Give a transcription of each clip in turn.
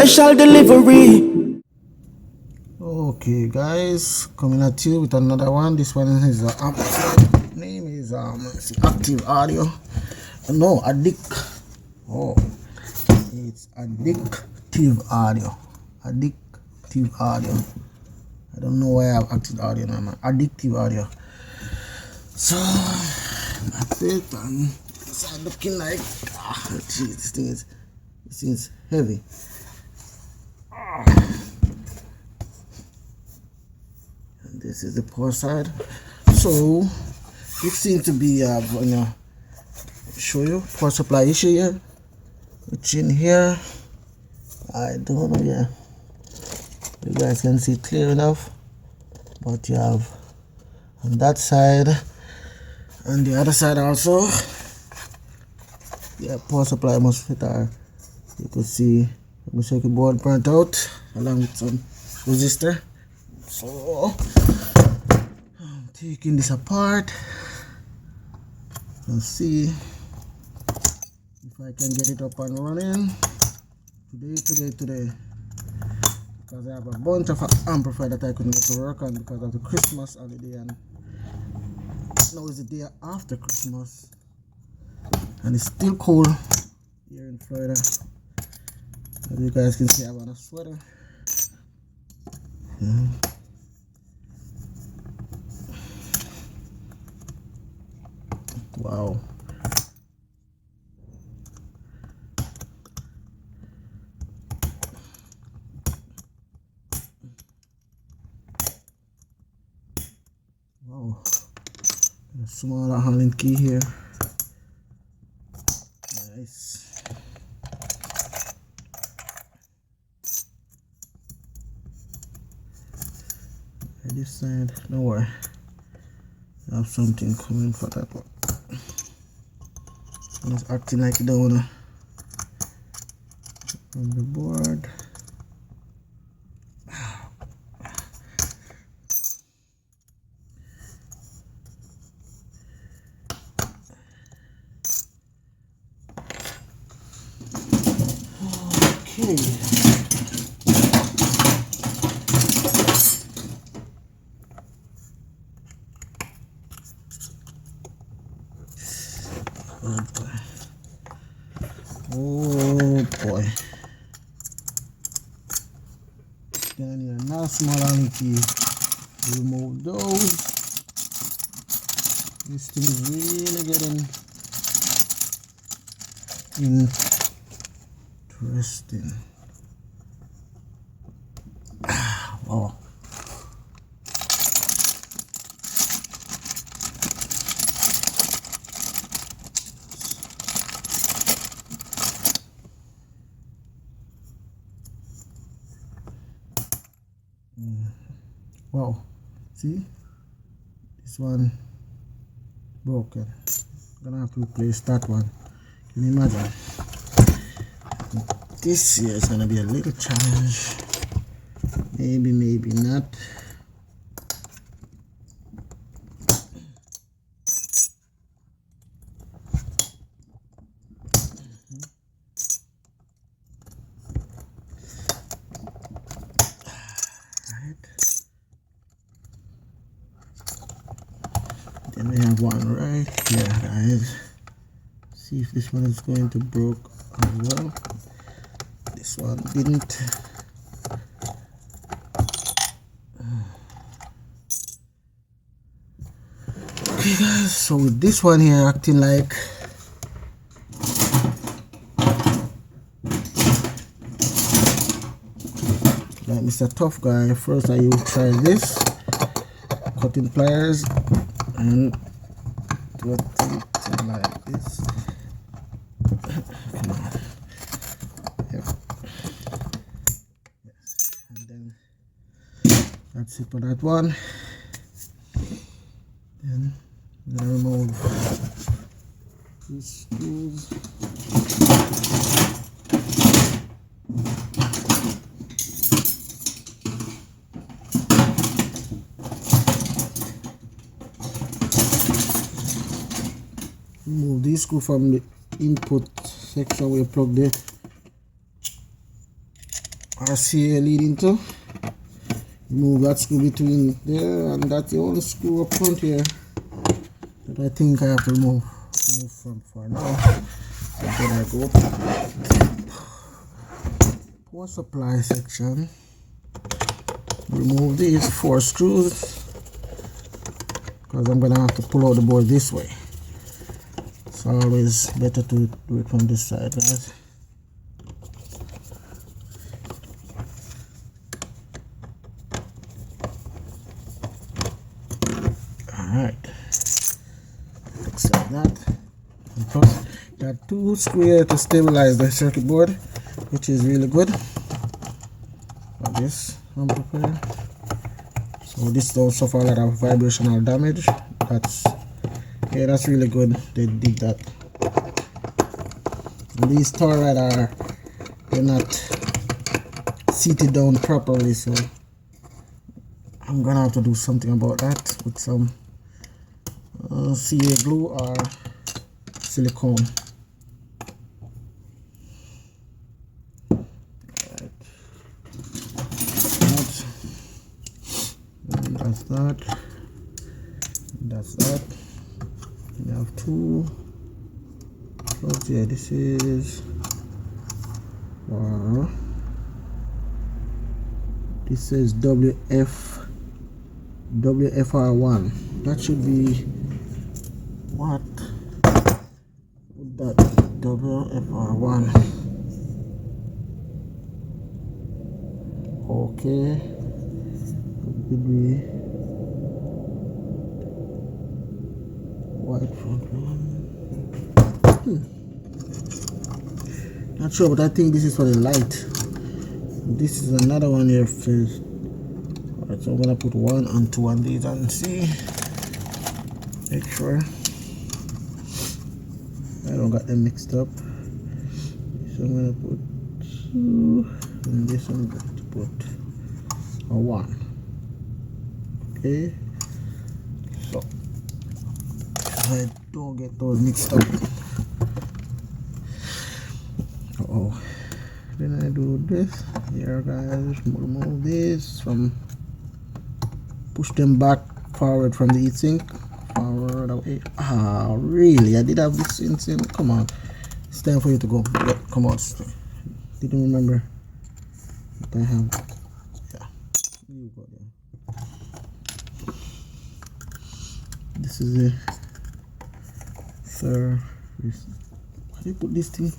special delivery. Okay guys, coming at you with another one. This one is Amplifier. Name is Active Audio. No, Oh, it's Addictive Audio. Addictive Audio. I don't know why I have Active Audio now, man. Addictive Audio. So that's it, and it's looking like geez, this thing is heavy. And this is the power side. So it seems to be show you power supply issue here, which in here I don't know. Yeah, you guys can see clear enough, but you have on that side and the other side also. Yeah, power supply must fit our, you could see the circuit board burnt out along with some resistor. So I'm taking this apart and see if I can get it up and running today, because I have a bunch of amplifier that I couldn't get to work on because of the Christmas holiday, and now is the day after Christmas and it's still cold here in Florida. As you guys can see, I have on a sweater. Wow. Wow. A small handling key here. Nice. And this side, don't worry. I have something coming for that one. It's acting like it don't wanna on the board. Okay. Oh boy. Then you need a small only key. Remove those. This thing is really getting interesting. Wow. Wow, see, this one broken. I'm gonna have to replace that one. Can you imagine? This here is gonna be a little challenge. Maybe not. Then we have one right here, guys. See if this one is going to broke as well. This one didn't. Okay guys, so with this one here acting like Mr. Tough Guy, first I will try this cutting pliers and do it like this. Come on. Yep. Yes. And then that's it for that one. Then I'm gonna remove these screws. Remove this screw from the input section where you plug the RCA leading to. Remove that screw between there, and that's the only screw up front here that I think I have to remove from for now. Then I go to power supply section. Remove these 4 screws because I'm gonna have to pull out the board this way. It's always better to do it from this side, guys. Alright, looks like that. And plus, got 2 squares to stabilize the circuit board, which is really good for this amplifier. So this don't suffer a lot of vibrational damage. That's really good. They did that. And these they're not seated down properly, so I'm gonna have to do something about that with some CA glue or silicone. And that's that. We have 2 plugs here. This is this says WFR1. That should be what? That WFR1. Okay. Could be white front one. Not sure, but I think this is for the light. This is another one here. Alright, so I'm gonna put 1 and 2 on these and see. Make sure I don't got them mixed up. So I'm gonna put 2, and this one I'm going to put a 1. Okay, so I don't get those mixed up. Then I do this here, guys. Remove this from, push them back forward from the heatsink. Forward away. Ah, really? I did have this in. Come on, it's time for you to go. Yeah, come on. Didn't remember that I have. Yeah, you go there. This is a third. Why do you put this thing?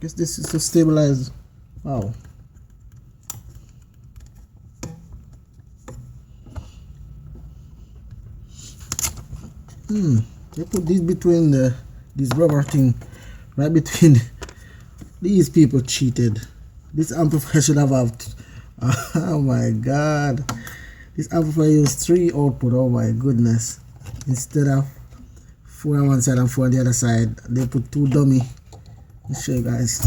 Guess this is to stabilize. Wow. They put this between this rubber thing, right between. These people cheated. This amplifier should have oh my god. This amplifier used 3 output. Oh my goodness. Instead of 4 on one side and 4 on the other side, they put 2 dummy. Let's show you guys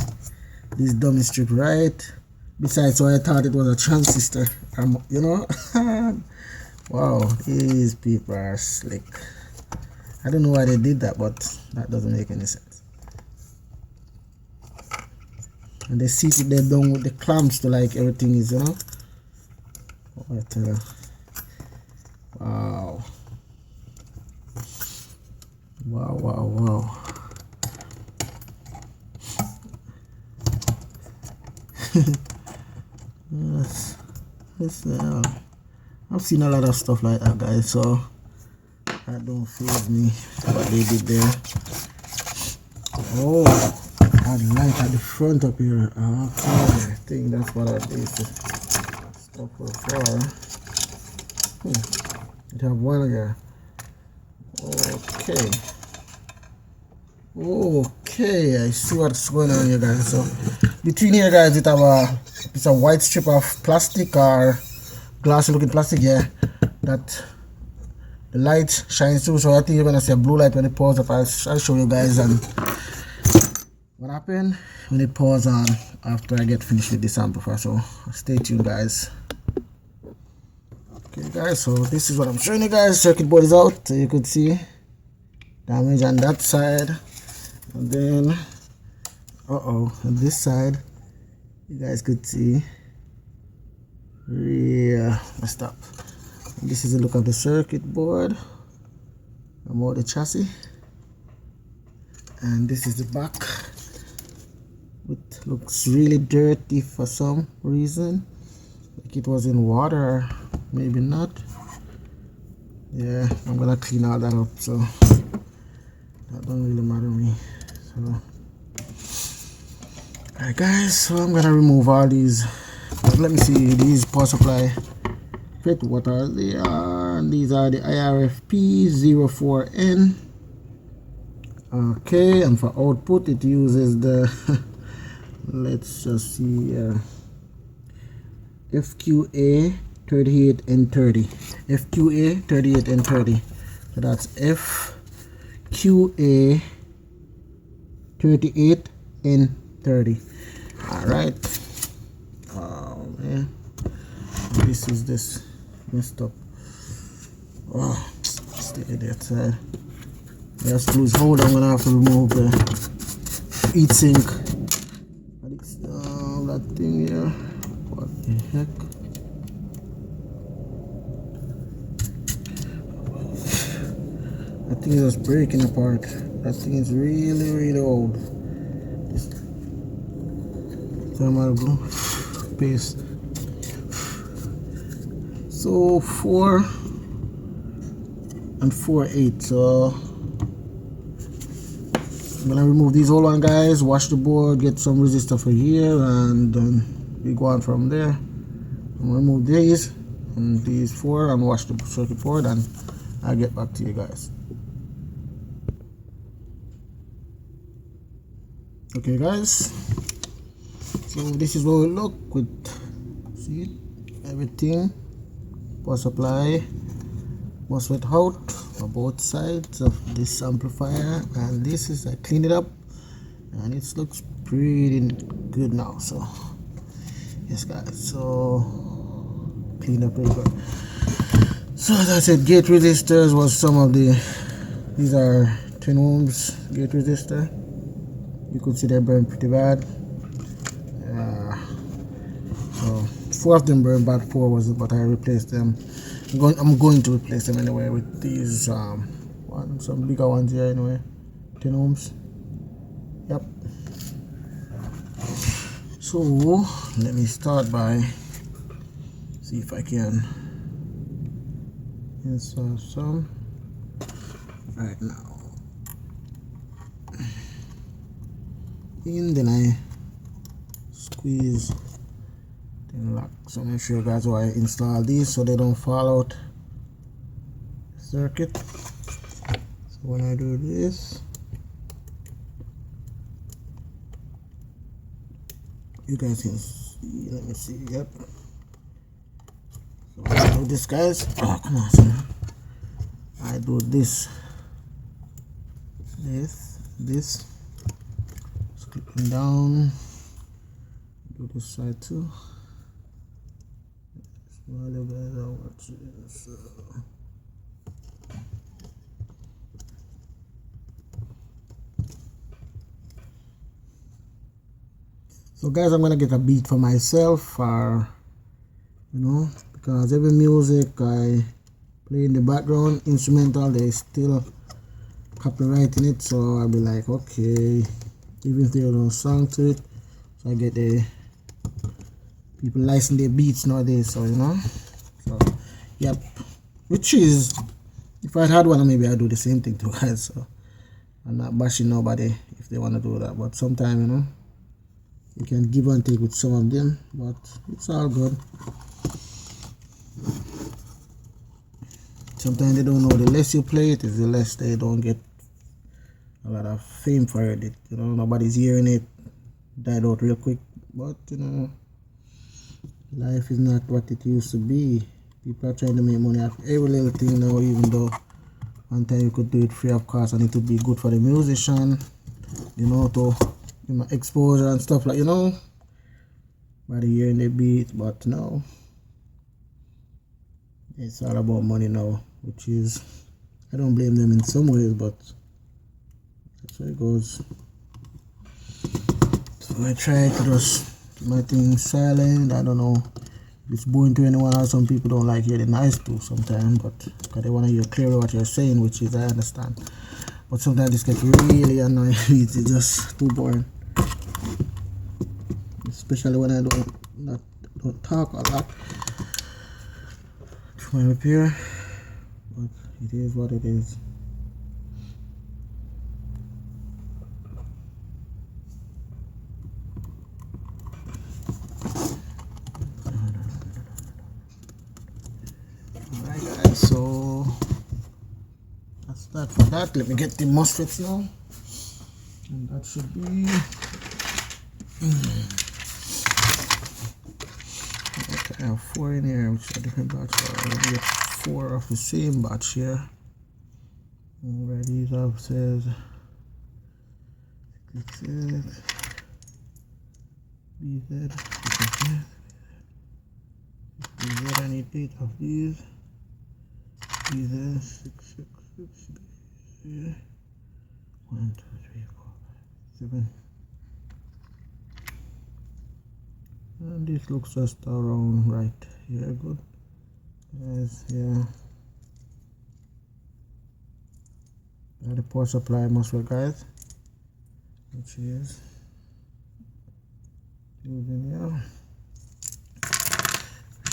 this dummy strip right besides, so I thought it was a transistor, you know. Wow, these people are slick. I don't know why they did that, but that doesn't make any sense. And they seated them down with the clamps to like everything is, you know. What wow. Wow. Yes, I've seen a lot of stuff like that, guys, so that don't faze me what they did there. Oh, I light at the front up here. Okay, I think that's what I did. Stuff for far. It have one here. Okay, I see what's going on here, guys. So between here, guys, it's a white strip of plastic or glassy looking plastic here that the light shines through. So I think you're gonna see a blue light when it pours up. I'll show you guys and what happened when it pours on after I get finished with this amplifier. So stay tuned, guys. Okay, guys, so this is what I'm showing you guys. Circuit board is out, so you could see damage on that side, and then on this side you guys could see, yeah, messed up. This is a look of the circuit board about the chassis, and this is the back. It looks really dirty for some reason, like it was in water, maybe not. Yeah, I'm gonna clean all that up, so that don't really matter to me. So alright guys, so I'm gonna remove all these. Let me see, these power supply fit, what are they? These are the IRFP04N. Okay, and for output it uses the let's just see, FQA 38N30. FQA 38N30. So that's FQA 38N30. Alright. Oh man. This is this messed up. Oh, stick it that side. Just to lose hold, I'm gonna have to remove the heat sink. That thing here. What the heck? That thing is just breaking apart. That thing is really old. This thermal glue paste. So 4 and 4/8. So I'm gonna remove these old one, guys, wash the board, get some resistor for here, and we go on from there. I'm gonna remove these and these 4 and wash the circuit board, and I'll get back to you guys. Okay guys, so this is what we look with, see, everything, power supply, MOSFET out on both sides of this amplifier, and this is, I cleaned it up and it looks pretty good now. So yes guys, so clean up really good. So as I said, gate resistors was some of the, these are 10 ohms gate resistor. You could see they burn pretty bad. So 4 of them burned bad, 4 was it, but I replaced them. I'm going to replace them anyway with these some bigger ones here anyway, 10 ohms. Yep. So let me start by see if I can install some right now. And then I squeeze and lock. So I'm gonna show you guys how I install these so they don't fall out the circuit. So when I do this, you guys can see, let me see, yep. So when I do this, guys, oh come on, son. I do this, clicking down, do this side too. So guys, I'm gonna get a beat for myself, or you know, because every music I play in the background, instrumental, they still copyrighting it. So I'll be like, okay, even if there's no song to it, so I get the people license their beats nowadays, so you know. So yep, which is, if I had one, maybe I'd do the same thing too, guys. So I'm not bashing nobody if they want to do that, but sometimes, you know, you can give and take with some of them, but it's all good. Sometimes they don't know, the less you play it is the less they don't get a lot of fame for it. You know, nobody's hearing it, died out real quick. But you know, life is not what it used to be. People are trying to make money off every little thing now, even though one time you could do it free of cost and it would be good for the musician, you know, to, you know, exposure and stuff, like, you know, by the hearing the beat. But no, it's all about money now, which is, I don't blame them in some ways, but that's how it goes. I try to just keep my thing silent. I don't know if it's boring to anyone or some people don't like hearing noise too sometimes, but because they want to hear clearly what you're saying, which is I understand. But sometimes this gets really annoying. It's just too boring. Especially when I don't talk a lot. Try to repair. But it is what it is. Alright guys, so that's that for that. Let me get the MOSFETs now. And that should be okay, I have 4 in here, which are different batches. So I'm gonna get 4 of the same batch here. Alright, these up says BZ, I need 8 of these. BZ 666 here. 1, 2, 3, 4, 5, 7. And this looks just around right here. Good. Yes, yeah. And the power supply MOSFET, guys, which is using here.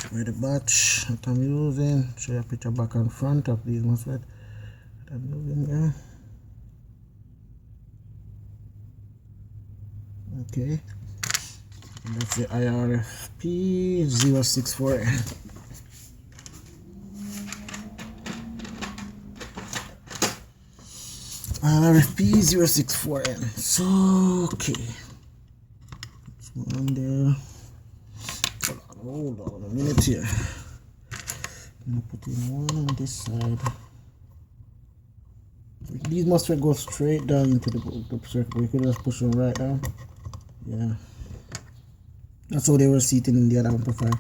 Show the batch that I'm using. Show you a picture back and front of these MOSFET that I'm using here. Okay. And that's the IRFP064N. IRFP064N. So, okay. That's one there. Hold on a minute here. I'm gonna put in one on this side. These MOSFET go straight down into the circuit. You could just push them right down. Yeah. That's how they were seated in the other amplifier.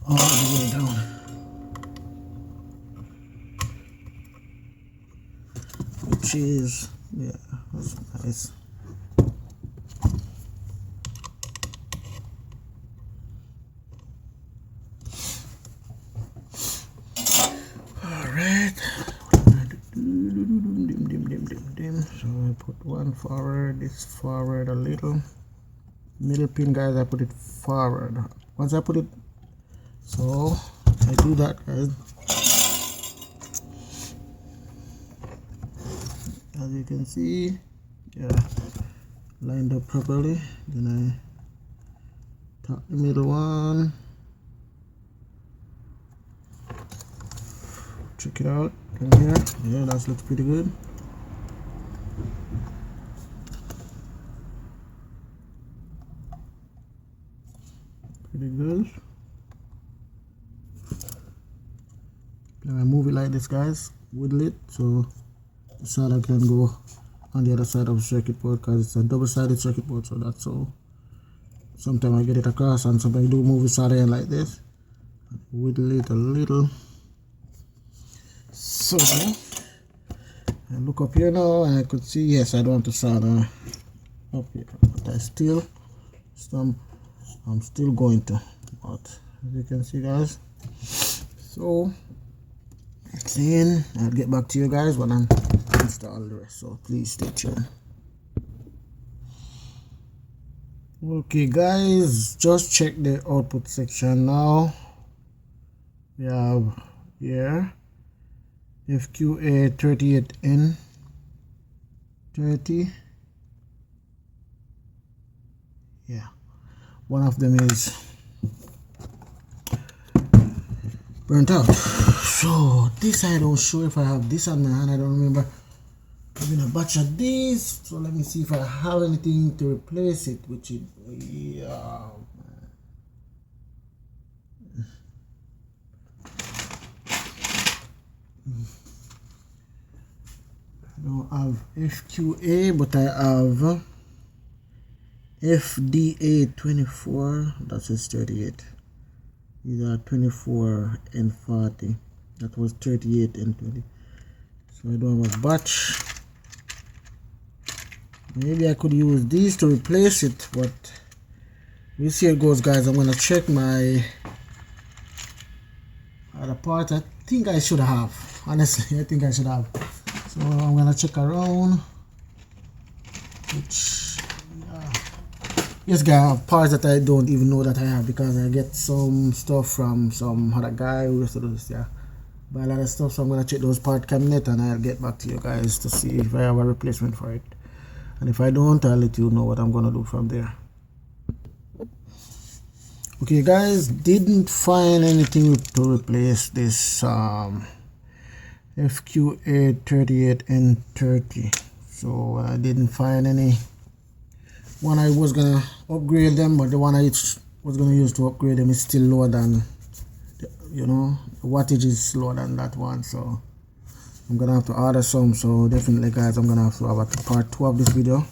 All the way down. Which is, yeah, that's nice. Alright. So I put one forward, this forward a little. Middle pin, guys, I put it forward. Once I put it, so I do that, guys. As you can see, yeah, lined up properly. Then I tap the middle one. Check it out from here. Yeah, that looks pretty good. Pretty good. Now I move it like this, guys, wiggle it so the solder can go on the other side of the circuit board, because it's a double-sided circuit board, so that's all. Sometimes I get it across and sometimes I do move the solder in like this. Wiggle it a little. So I look up here now and I could see, yes, I don't want the solder up here, but I'm still going to, but as you can see, guys, so it's in. I'll get back to you guys when I'm install the rest, so please stay tuned. Okay guys, just check the output section now. We have here FQA 38N 30. Yeah, one of them is burnt out. So this I don't sure if I have this on my hand. I don't remember having a batch of these. So let me see if I have anything to replace it, which is yeah. I don't have FQA, but I have FDA 24. That says 38. These are 24 and 40. That was 38 and 20. So I don't have a batch. Maybe I could use these to replace it, but we'll see how it goes, guys. I'm gonna check my other part. I think I should have. Honestly, I think I should have. So I'm gonna check around. Which, yeah. Yes, guys, I have parts that I don't even know that I have because I get some stuff from some other guy who used to do this. Yeah, buy a lot of stuff. So I'm gonna check those part cabinet and I'll get back to you guys to see if I have a replacement for it. And if I don't, I'll let you know what I'm gonna do from there. Okay, guys, didn't find anything to replace this FQ838N30. So I didn't find any. One I was gonna upgrade them, but the one I was gonna use to upgrade them is still lower than, you know, the wattage is lower than that one. So I'm gonna have to order some. So definitely, guys, I'm gonna have to have a part 2 of this video,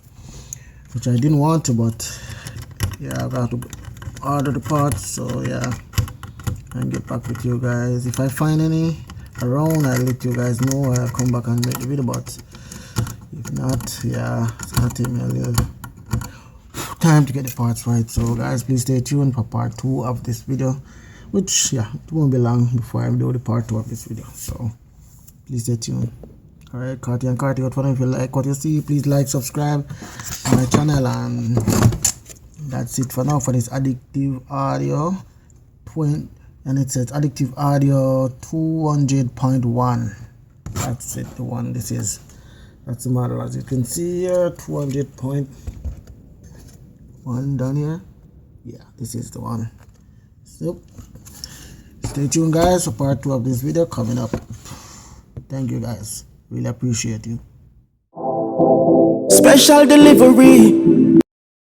which I didn't want to, but yeah, I got to order the parts. So yeah, and get back with you guys. If I find any around, I'll let you guys know. I'll come back and make the video, but if not, yeah, it's gonna take me a little time to get the parts right. So guys, please stay tuned for part 2 of this video, which, yeah, it won't be long before I do the part 2 of this video. So please stay tuned. Alright, Carty and Carty, what fun. If you like what you see, please like, subscribe to my channel, and that's it for now for this Addictive Audio and it says Addictive Audio 200.1. That's it, the one this is. That's the model, as you can see here, 200.1 down here. Yeah, this is the one. So stay tuned, guys, for part 2 of this video coming up. Thank you, guys, really appreciate you. Special delivery.